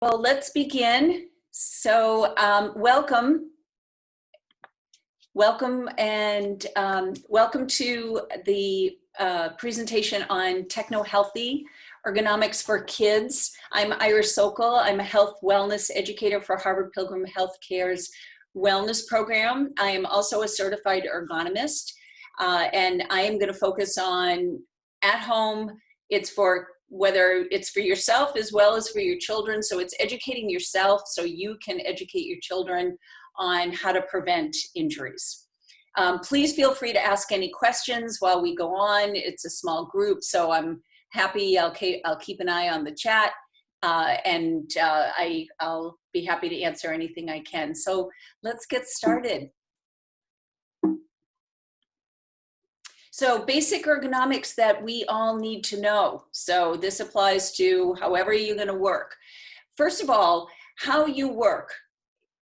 Well, let's begin. So welcome to the presentation on techno-healthy ergonomics for kids. I'm Iris Sokol. I'm a health wellness educator for Harvard Pilgrim Healthcare's wellness program. I am also a certified ergonomist, and I am going to focus on at home. It's for whether it's for yourself as well as for your children. So it's educating yourself so you can educate your children on how to prevent injuries. Please feel free to ask any questions while we go on. It's a small group, so I'm happy. I'll keep an eye on the chat, and I'll be happy to answer anything I can. So let's get started. So basic ergonomics that we all need to know. So this applies to however you're going to work. First of all, how you work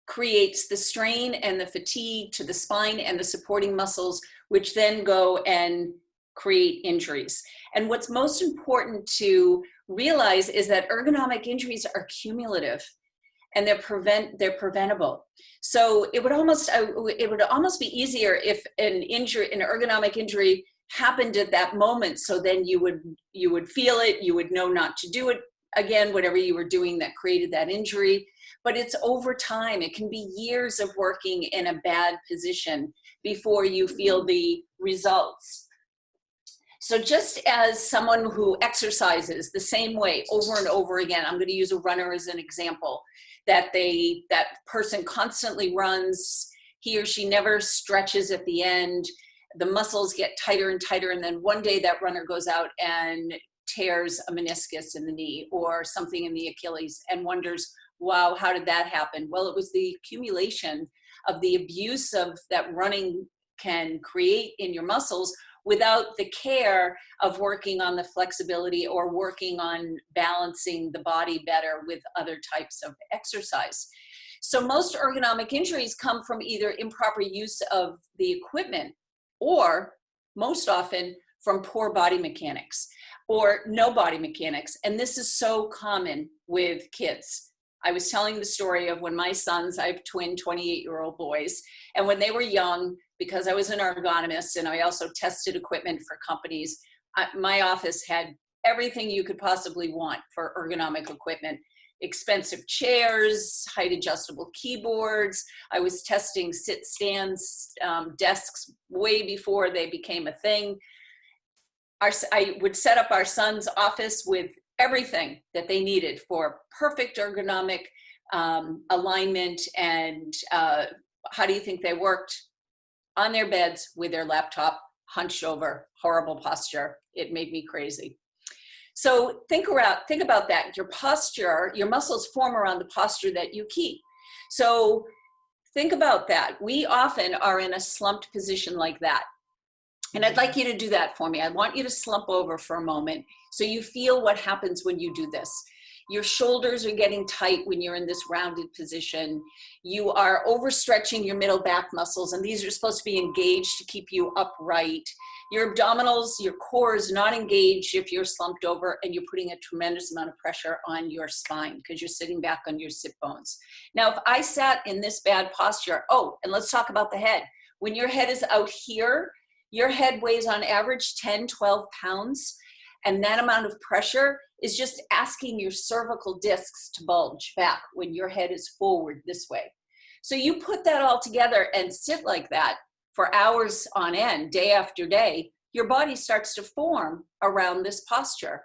creates the strain and the fatigue to the spine and the supporting muscles, which then go and create injuries. And what's most important to realize is that ergonomic injuries are cumulative and they're preventable. So it would almost be easier if an ergonomic injury happened at that moment. So then you would feel it, you would know not to do it again, whatever you were doing that created that injury. But it's over time. It can be years of working in a bad position before you feel the results. So just as someone who exercises the same way over and over again, I'm going to use a runner as an example, that person constantly runs, he or she never stretches at the end, the muscles get tighter and tighter, and then one day that runner goes out and tears a meniscus in the knee or something in the Achilles and wonders, wow, how did that happen? Well, it was the accumulation of the abuse of that running can create in your muscles without the care of working on the flexibility or working on balancing the body better with other types of exercise. So most ergonomic injuries come from either improper use of the equipment or most often from poor body mechanics or no body mechanics. And this is so common with kids. I was telling the story of when my sons, I have twin 28-year-old boys, and when they were young, because I was an ergonomist and I also tested equipment for companies, my office had everything you could possibly want for ergonomic equipment. Expensive chairs, height adjustable keyboards. I was testing sit stands, desks way before they became a thing. I would set up our son's office with everything that they needed for perfect ergonomic alignment. And how do you think they worked? On their beds with their laptop, hunched over, horrible posture. It made me crazy. So think about that. Your posture, your muscles form around the posture that you keep. So think about that. We often are in a slumped position like that. And I'd like you to do that for me. I want you to slump over for a moment so you feel what happens when you do this. Your shoulders are getting tight when you're in this rounded position. You are overstretching your middle back muscles, and these are supposed to be engaged to keep you upright. Your abdominals, your core is not engaged if you're slumped over, and you're putting a tremendous amount of pressure on your spine because you're sitting back on your sit bones. Now, if I sat in this bad posture, and let's talk about the head. When your head is out here, your head weighs on average 10, 12 pounds. And that amount of pressure is just asking your cervical discs to bulge back when your head is forward this way. So you put that all together and sit like that for hours on end, day after day, your body starts to form around this posture.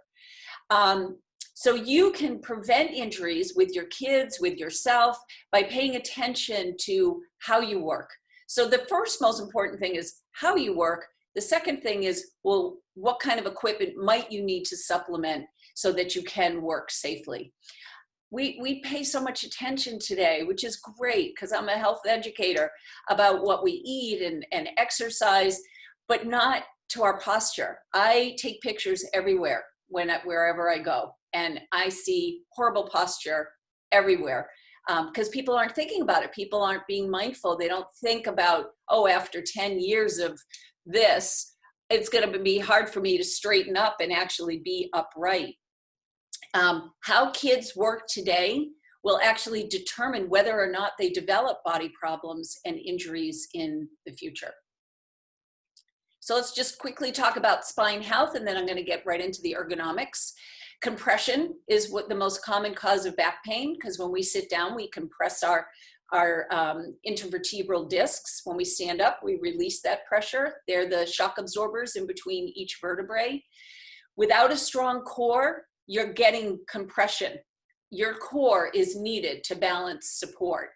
So you can prevent injuries with your kids, with yourself, by paying attention to how you work. So the first most important thing is how you work. The second thing is, well, what kind of equipment might you need to supplement so that you can work safely? We pay so much attention today, which is great because I'm a health educator, about what we eat and exercise, but not to our posture. I take pictures everywhere wherever I go, and I see horrible posture everywhere. Because people aren't thinking about it. People aren't being mindful. They don't think about, after 10 years of this, it's going to be hard for me to straighten up and actually be upright. How kids work today will actually determine whether or not they develop body problems and injuries in the future. So let's just quickly talk about spine health, and then I'm going to get right into the ergonomics. Compression is what the most common cause of back pain, because when we sit down, we compress our intervertebral discs. When we stand up, we release that pressure. They're the shock absorbers in between each vertebrae. Without a strong core, you're getting compression. Your core is needed to balance support.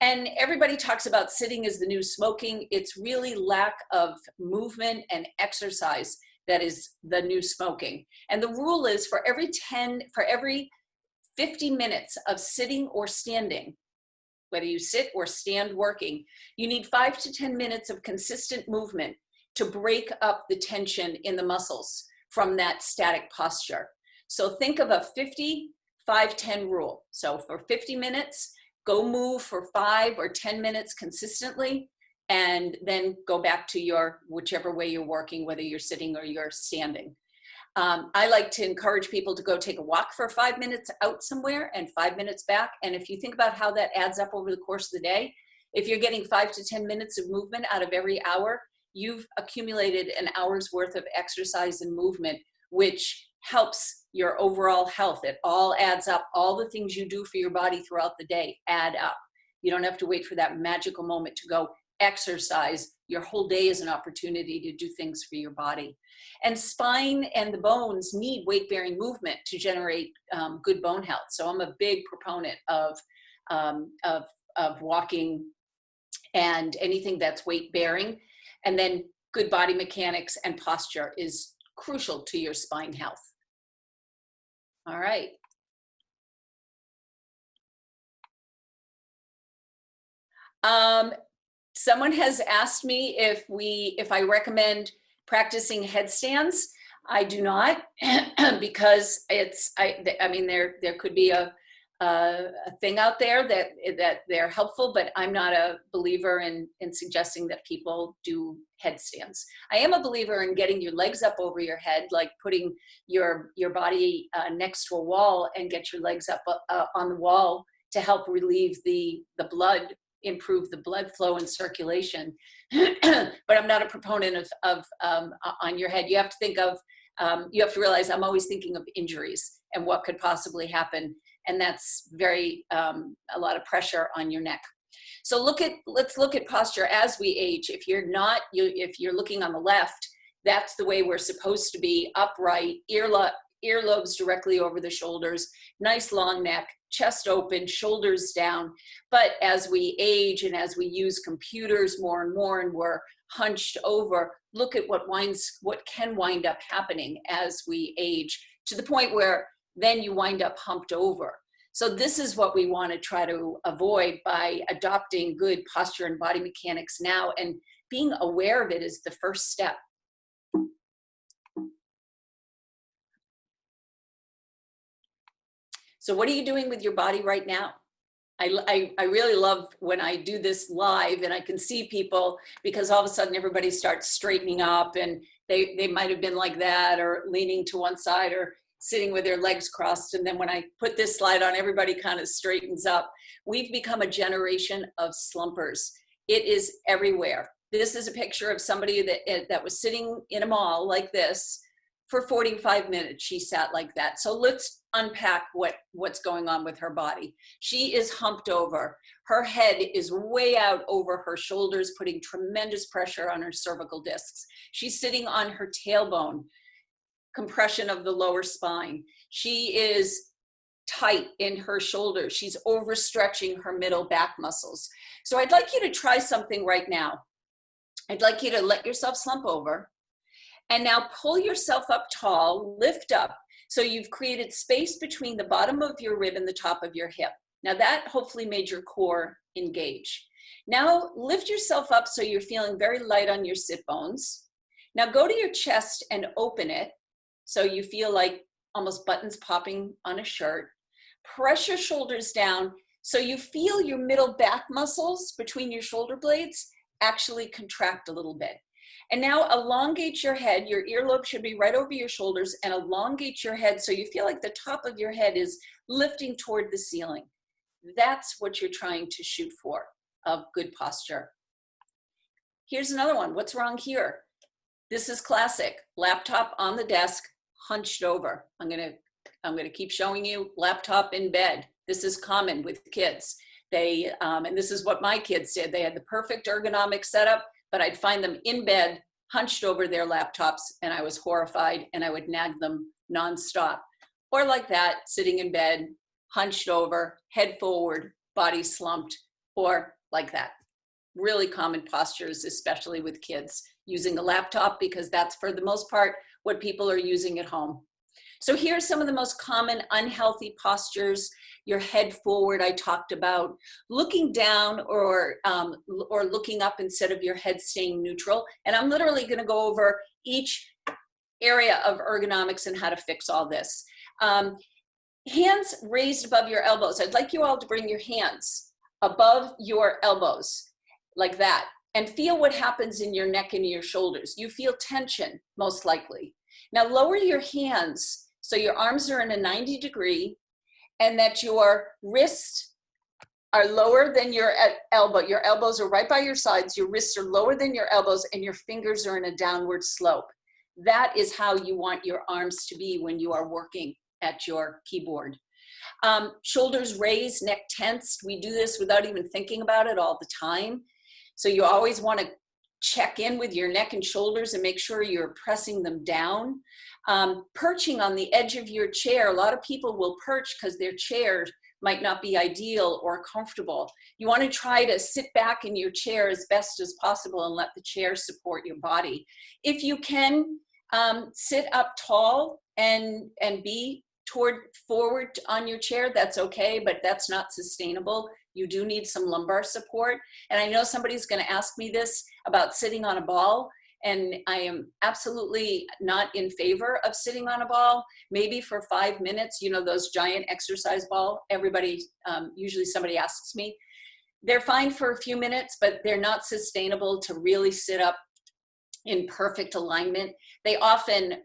And everybody talks about sitting is the new smoking. It's really lack of movement and exercise that is the new smoking. And the rule is for every 50 minutes of sitting or standing, whether you sit or stand working, you need 5 to 10 minutes of consistent movement to break up the tension in the muscles from that static posture. So think of a 50-5-10 rule. So for 50 minutes, go move for 5 or 10 minutes consistently, and then go back to your whichever way you're working, whether you're sitting or you're standing. I like to encourage people to go take a walk for 5 minutes out somewhere and 5 minutes back. And if you think about how that adds up over the course of the day, if you're getting 5 to 10 minutes of movement out of every hour, you've accumulated an hour's worth of exercise and movement, which helps your overall health. It all adds up. All the things you do for your body throughout the day add up. You don't have to wait for that magical moment to go exercise. Your whole day is an opportunity to do things for your body. And spine and the bones need weight-bearing movement to generate good bone health. So I'm a big proponent of walking and anything that's weight-bearing. And then good body mechanics and posture is crucial to your spine health. All right. Someone has asked me if I recommend practicing headstands. I do not, because I mean, there could be a thing out there that they're helpful, but I'm not a believer in suggesting that people do headstands. I am a believer in getting your legs up over your head, like putting your body next to a wall and get your legs up on the wall to help relieve the blood, improve the blood flow and circulation. But I'm not a proponent of on your head. You have to think of, you have to realize I'm always thinking of injuries and what could possibly happen. And that's a lot of pressure on your neck. So let's look at posture as we age. If you're looking on the left, that's the way we're supposed to be: upright, earlobes directly over the shoulders, nice long neck, chest open, shoulders down. But as we age and as we use computers more and more and we're hunched over, look at what can wind up happening as we age, to the point where then you wind up humped over. So this is what we want to try to avoid by adopting good posture and body mechanics now, and being aware of it is the first step. So what are you doing with your body right now? I really love when I do this live and I can see people, because all of a sudden everybody starts straightening up, and they might have been like that, or leaning to one side, or sitting with their legs crossed. And then when I put this slide on, everybody kind of straightens up. We've become a generation of slumpers. It is everywhere. This is a picture of somebody that was sitting in a mall like this for 45 minutes. She sat like that. So let's unpack what's going on with her body. She is humped over. Her head is way out over her shoulders, putting tremendous pressure on her cervical discs. She's sitting on her tailbone, compression of the lower spine. She is tight in her shoulders. She's overstretching her middle back muscles. So I'd like you to try something right now. I'd like you to let yourself slump over, and now pull yourself up tall, lift up. So you've created space between the bottom of your rib and the top of your hip. Now that hopefully made your core engage. Now lift yourself up so you're feeling very light on your sit bones. Now go to your chest and open it so you feel like almost buttons popping on a shirt. Press your shoulders down so you feel your middle back muscles between your shoulder blades actually contract a little bit. And now elongate your head. Your earlobe should be right over your shoulders, and elongate your head so you feel like the top of your head is lifting toward the ceiling. That's what you're trying to shoot for, of good posture. Here's another one. What's wrong here? This is classic. Laptop on the desk, hunched over. I'm gonna keep showing you laptop in bed. This is common with kids. And this is what my kids did. They had the perfect ergonomic setup, but I'd find them in bed, hunched over their laptops, and I was horrified, and I would nag them nonstop. Or like that, sitting in bed, hunched over, head forward, body slumped, or like that. Really common postures, especially with kids, using a laptop, because that's for the most part what people are using at home. So here's some of the most common unhealthy postures. Your head forward, I talked about. Looking down or looking up instead of your head staying neutral. And I'm literally gonna go over each area of ergonomics and how to fix all this. Hands raised above your elbows. I'd like you all to bring your hands above your elbows, like that, and feel what happens in your neck and your shoulders. You feel tension, most likely. Now lower your hands so your arms are in a 90 degree and that your wrists are lower than your elbow. Your elbows are right by your sides, your wrists are lower than your elbows, and your fingers are in a downward slope. That is how you want your arms to be when you are working at your keyboard. Shoulders raised, neck tensed. We do this without even thinking about it all the time. So you always want to check in with your neck and shoulders and make sure you're pressing them down. Perching on the edge of your chair. A lot of people will perch because their chair might not be ideal or comfortable. You want to try to sit back in your chair as best as possible and let the chair support your body. If you can, sit up tall and be forward on your chair, that's okay, but that's not sustainable. You do need some lumbar support. And I know somebody's going to ask me this about sitting on a ball, and I am absolutely not in favor of sitting on a ball. Maybe for 5 minutes, you know, those giant exercise ball, usually somebody asks me. They're fine for a few minutes, but they're not sustainable to really sit up in perfect alignment. They often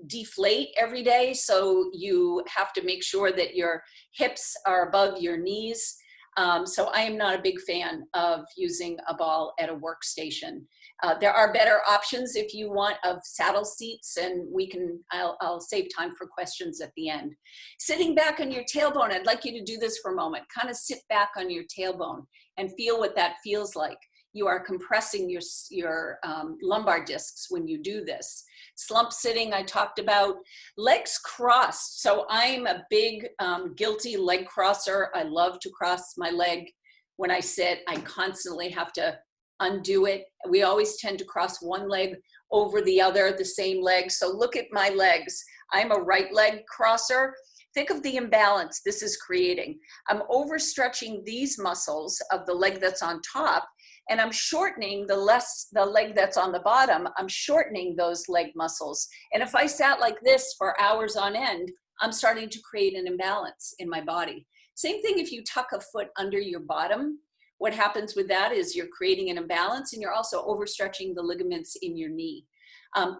deflate every day, so you have to make sure that your hips are above your knees. So I am not a big fan of using a ball at a workstation. There are better options if you want, of saddle seats, and I'll save time for questions at the end. Sitting back on your tailbone, I'd like you to do this for a moment. Kind of sit back on your tailbone and feel what that feels like. You are compressing your lumbar discs when you do this. Slump sitting, I talked about. Legs crossed. So I'm a big guilty leg crosser. I love to cross my leg when I sit. I constantly have to undo it. We always tend to cross one leg over the other, the same leg. So look at my legs. I'm a right leg crosser. Think of the imbalance this is creating. I'm overstretching these muscles of the leg that's on top, and I'm shortening the leg that's on the bottom. I'm shortening those leg muscles. And if I sat like this for hours on end, I'm starting to create an imbalance in my body. Same thing if you tuck a foot under your bottom. What happens with that is you're creating an imbalance, and you're also overstretching the ligaments in your knee.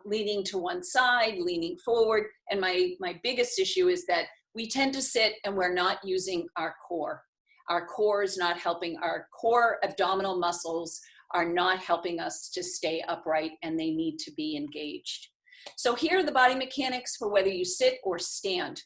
Leaning to one side, leaning forward. And my biggest issue is that we tend to sit and we're not using our core. Our core is not helping. Our core abdominal muscles are not helping us to stay upright, and they need to be engaged. So here are the body mechanics for whether you sit or stand.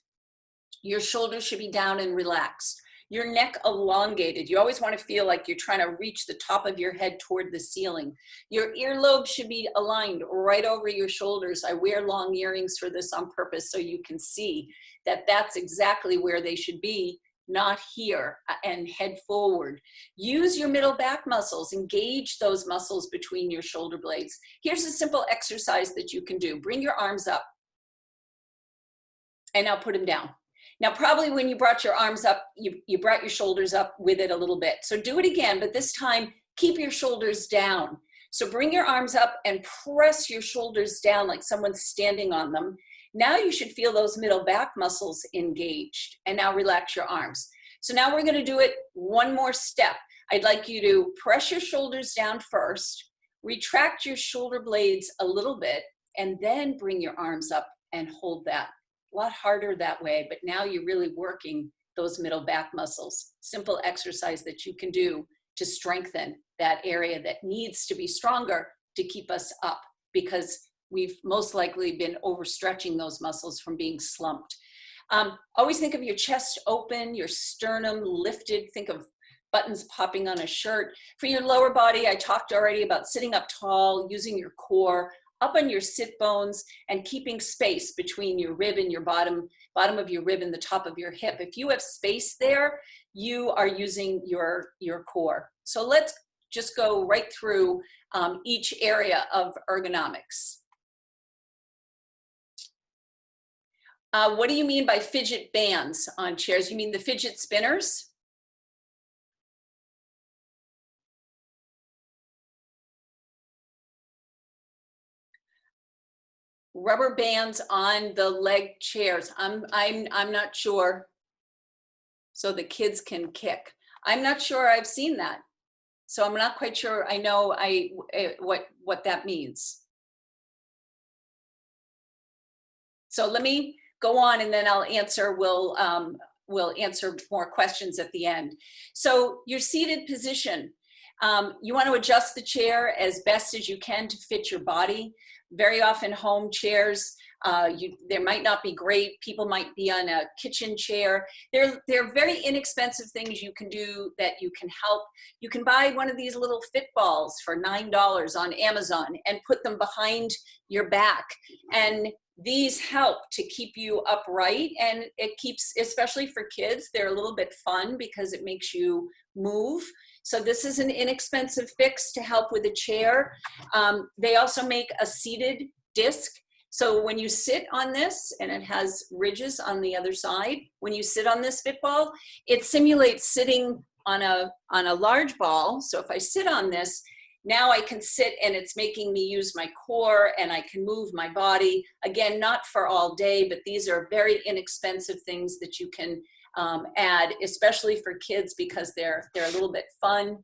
Your shoulders should be down and relaxed. Your neck elongated. You always want to feel like you're trying to reach the top of your head toward the ceiling. Your earlobe should be aligned right over your shoulders. I wear long earrings for this on purpose so you can see that that's exactly where they should be, not here, and head forward. Use your middle back muscles. Engage those muscles between your shoulder blades. Here's a simple exercise that you can do. Bring your arms up, and now put them down. Now, probably when you brought your arms up, you brought your shoulders up with it a little bit. So do it again, but this time, keep your shoulders down. So bring your arms up and press your shoulders down like someone's standing on them. Now you should feel those middle back muscles engaged. And now relax your arms. So now we're gonna do it one more step. I'd like you to press your shoulders down first, retract your shoulder blades a little bit, and then bring your arms up and hold that. A lot harder that way, but now you're really working those middle back muscles. Simple exercise that you can do to strengthen that area that needs to be stronger to keep us up, because we've most likely been overstretching those muscles from being slumped. Always think of your chest open, your sternum lifted. Think of buttons popping on a shirt. For your lower body, I talked already about sitting up tall, using your core, up on your sit bones, and keeping space between your rib and your bottom of your rib and the top of your hip. If you have space there, you are using your core. So let's just go right through each area of ergonomics. What do you mean by fidget bands on chairs? You mean the fidget spinners? Rubber bands on the leg chairs. I'm not sure. So the kids can kick. I'm not sure I've seen that. So I'm not quite sure I know what that means. So let me go on and then I'll answer, we'll answer more questions at the end. So your seated position, you want to adjust the chair as best as you can to fit your body. Very often home chairs, they might not be great. People might be on a kitchen chair. They're very inexpensive things you can do that you can help. You can buy one of these little fit balls for $9 on Amazon and put them behind your back. And these help to keep you upright, and it keeps, especially for kids, they're a little bit fun because it makes you move. So this is an inexpensive fix to help with a chair. They also make a seated disc. So when you sit on this, and it has ridges on the other side, when you sit on this fit ball, it simulates sitting on a large ball. So if I sit on this, now I can sit and it's making me use my core and I can move my body. Again, not for all day, but these are very inexpensive things that you can add, especially for kids, because they're a little bit fun.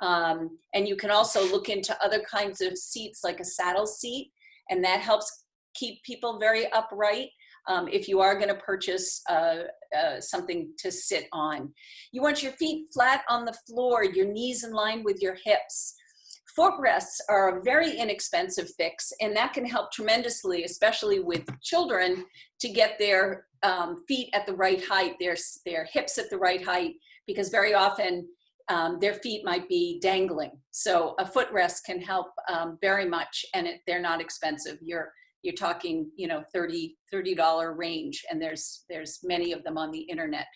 And you can also look into other kinds of seats, like a saddle seat, and that helps keep people very upright. If you are going to purchase something to sit on. You want your feet flat on the floor, your knees in line with your hips. Footrests are a very inexpensive fix, and that can help tremendously, especially with children, to get their feet at the right height, their hips at the right height, because very often their feet might be dangling. So a footrest can help very much, and they're not expensive. You're talking, $30 range, and there's many of them on the internet.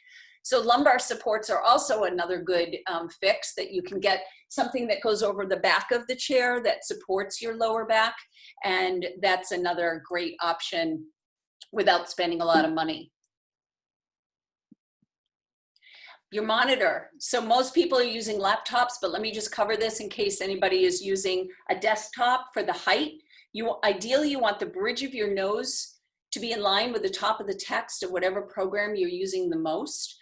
So lumbar supports are also another good fix, that you can get something that goes over the back of the chair that supports your lower back. And that's another great option without spending a lot of money. Your monitor. So most people are using laptops, but let me just cover this in case anybody is using a desktop for the height. Ideally, you want the bridge of your nose to be in line with the top of the text of whatever program you're using the most.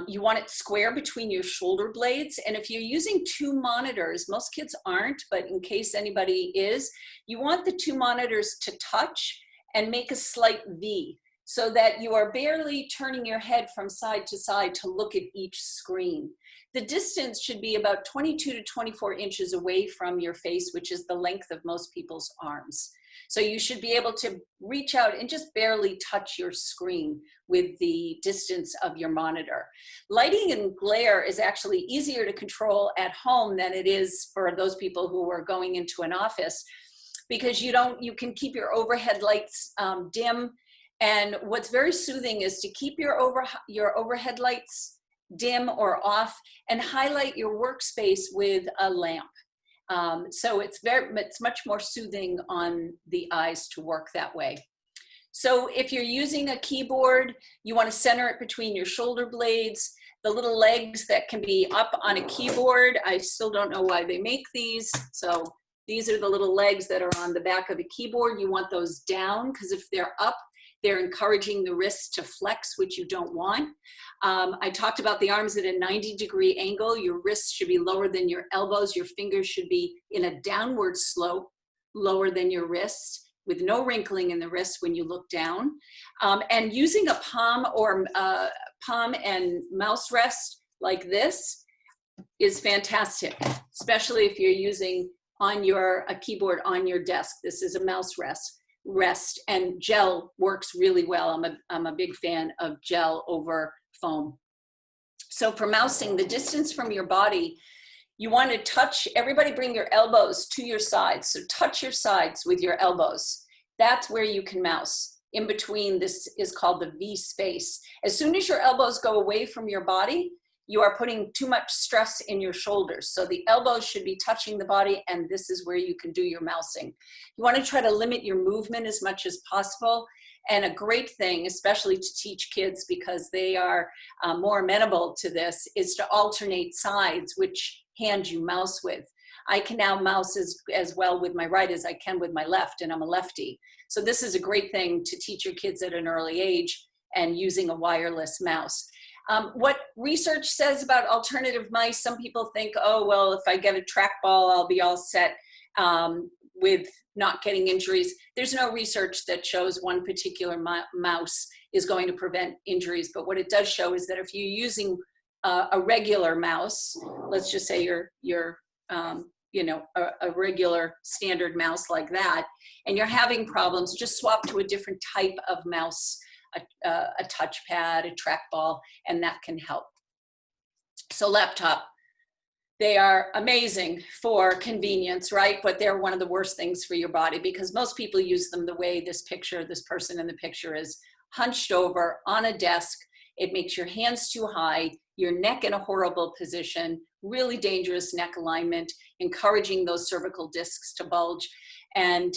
You want it square between your shoulder blades. And if you're using two monitors, most kids aren't, but in case anybody is, you want the two monitors to touch and make a slight V, so that you are barely turning your head from side to side to look at each screen. The distance should be about 22 to 24 inches away from your face, which is the length of most people's arms. So you should be able to reach out and just barely touch your screen with the distance of your monitor. Lighting and glare is actually easier to control at home than it is for those people who are going into an office, because you can keep your overhead lights dim. And what's very soothing is to keep your overhead lights dim or off, and highlight your workspace with a lamp. So it's much more soothing on the eyes to work that way. So if you're using a keyboard, you want to center it between your shoulder blades. The little legs that can be up on a keyboard, I still don't know why they make these. So these are the little legs that are on the back of a keyboard. You want those down, because if they're up, they're encouraging the wrists to flex, which you don't want. I talked about the arms at a 90-degree angle. Your wrists should be lower than your elbows. Your fingers should be in a downward slope, lower than your wrists, with no wrinkling in the wrist when you look down. And using a palm or palm and mouse rest like this is fantastic, especially if you're using on a keyboard on your desk. This is a mouse rest, and gel works really well. I'm a big fan of gel over foam. So for mousing, the distance from your body, you want to touch, everybody bring your elbows to your sides. So touch your sides with your elbows. That's where you can mouse. In between, this is called the V space. As soon as your elbows go away from your body, you are putting too much stress in your shoulders. So the elbows should be touching the body, and this is where you can do your mousing. You want to try to limit your movement as much as possible. And a great thing, especially to teach kids because they are more amenable to this, is to alternate sides, which hand you mouse with. I can now mouse as well with my right as I can with my left, and I'm a lefty. So this is a great thing to teach your kids at an early age, and using a wireless mouse. What research says about alternative mice, some people think, oh, well, if I get a trackball, I'll be all set with not getting injuries. There's no research that shows one particular mouse is going to prevent injuries, but what it does show is that if you're using a regular mouse, let's just say you're a regular standard mouse like that, and you're having problems, just swap to a different type of mouse, a touchpad, a trackball, and that can help. So laptop, they are amazing for convenience, right? But they're one of the worst things for your body because most people use them the way this person in the picture is hunched over on a desk. It makes your hands too high, your neck in a horrible position, really dangerous neck alignment, encouraging those cervical discs to bulge. And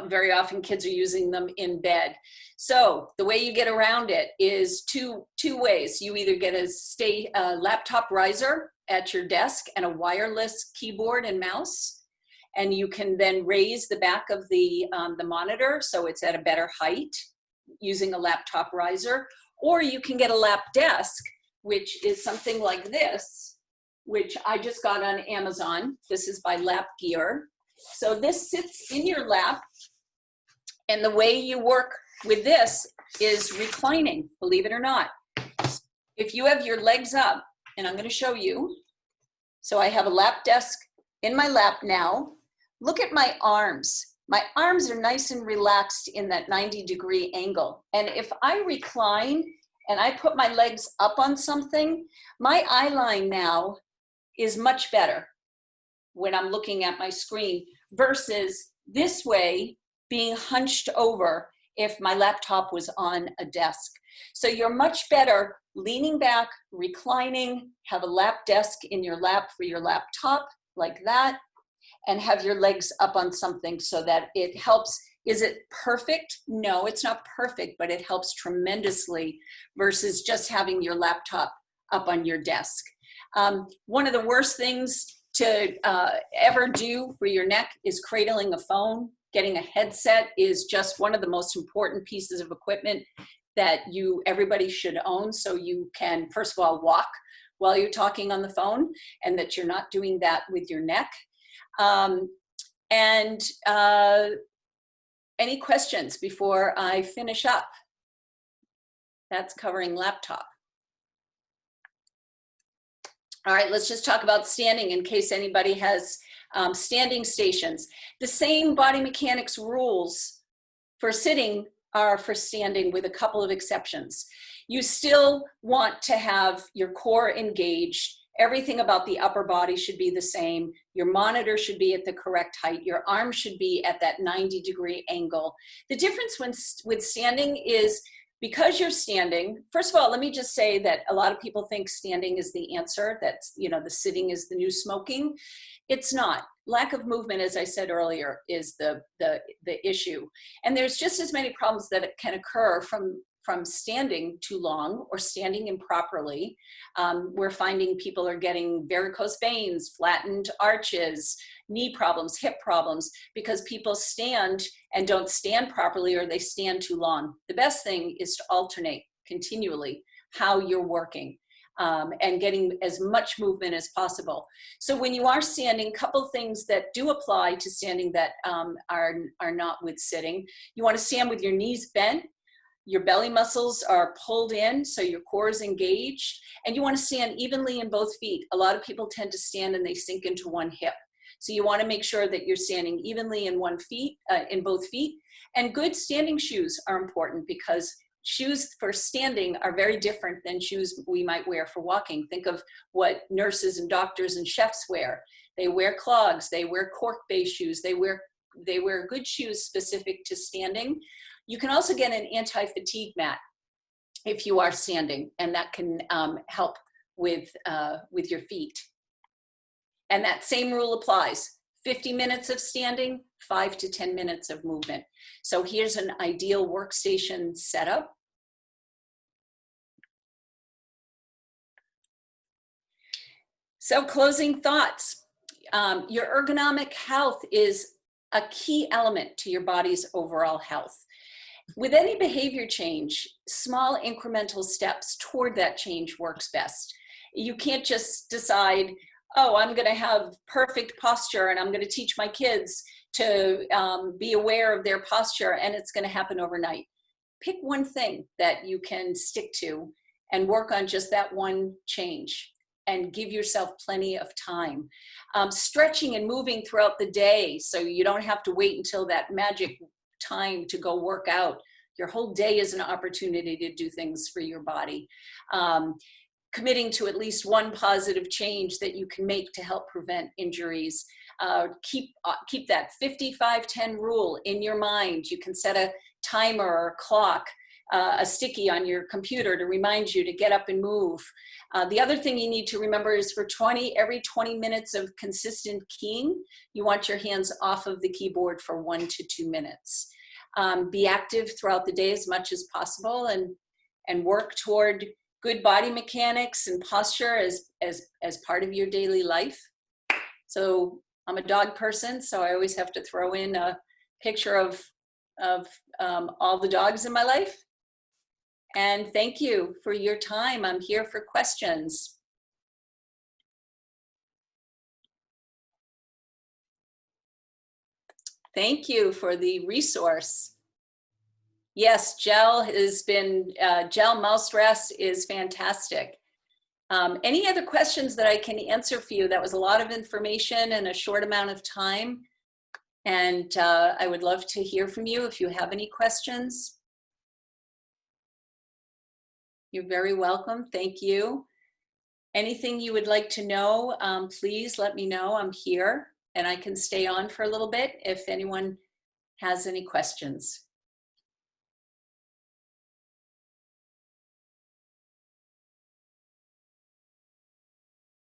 very often kids are using them in bed. So the way you get around it is two ways. You either get a laptop riser at your desk and a wireless keyboard and mouse, and you can then raise the back of the monitor so it's at a better height using a laptop riser, or you can get a lap desk, which is something like this, which I just got on Amazon. This is by Lap Gear. So this sits in your lap, and the way you work with this is reclining, believe it or not. If you have your legs up, and I'm going to show you. So I have a lap desk in my lap now. Look at my arms. My arms are nice and relaxed in that 90-degree angle. And if I recline and I put my legs up on something, my eye line now is much better when I'm looking at my screen versus this way being hunched over if my laptop was on a desk. So you're much better leaning back, reclining, have a lap desk in your lap for your laptop like that, and have your legs up on something so that it helps. Is it perfect? No, it's not perfect, but it helps tremendously versus just having your laptop up on your desk. One of the worst things to ever do for your neck is cradling a phone. Getting a headset is just one of the most important pieces of equipment that everybody should own, so you can, first of all, walk while you're talking on the phone, and that you're not doing that with your neck. Any questions before I finish up? That's covering laptop. All right, let's just talk about standing in case anybody has standing stations. The same body mechanics rules for sitting are for standing with a couple of exceptions. You still want to have your core engaged. Everything about the upper body should be the same. Your monitor should be at the correct height. Your arm should be at that 90-degree angle. The difference with standing is because you're standing, first of all, let me just say that a lot of people think standing is the answer, that the sitting is the new smoking. It's not. Lack of movement, as I said earlier, is the issue. And there's just as many problems that can occur from standing too long or standing improperly. We're finding people are getting varicose veins, flattened arches, knee problems, hip problems, because people stand and don't stand properly, or they stand too long. The best thing is to alternate continually how you're working and getting as much movement as possible. So when you are standing, a couple things that do apply to standing that are not with sitting. You want to stand with your knees bent. your belly muscles are pulled in, so your core is engaged, and you want to stand evenly in both feet. A lot of people tend to stand and they sink into one hip. So you want to make sure that you're standing evenly in in both feet. And good standing shoes are important because shoes for standing are very different than shoes we might wear for walking. Think of what nurses and doctors and chefs wear. They wear clogs, they wear cork-based shoes, they wear good shoes specific to standing. You can also get an anti-fatigue mat if you are standing, and that can help with your feet. And that same rule applies. 50 minutes of standing, 5 to 10 minutes of movement. So here's an ideal workstation setup. So closing thoughts. Your ergonomic health is a key element to your body's overall health. With any behavior change, small incremental steps toward that change works best. You can't just decide, oh, I'm going to have perfect posture and I'm going to teach my kids to be aware of their posture, and it's going to happen overnight. Pick one thing that you can stick to and work on just that one change, and give yourself plenty of time. Stretching and moving throughout the day, so you don't have to wait until that magic time to go work out. Your whole day is an opportunity to do things for your body. Committing to at least one positive change that you can make to help prevent injuries. Keep that 55-10 rule in your mind. You can set a timer or a clock, a sticky on your computer to remind you to get up and move. The other thing you need to remember is for every 20 minutes of consistent keying, you want your hands off of the keyboard for 1 to 2 minutes. Be active throughout the day as much as possible, and work toward good body mechanics and posture as part of your daily life. So I'm a dog person, so I always have to throw in a picture of all the dogs in my life. And thank you for your time. I'm here for questions. Thank you for the resource. Yes, gel mouse rest is fantastic. Any other questions that I can answer for you? That was a lot of information in a short amount of time. And I would love to hear from you if you have any questions. You're very welcome. Thank you. Anything you would like to know, please let me know. I'm here and I can stay on for a little bit if anyone has any questions.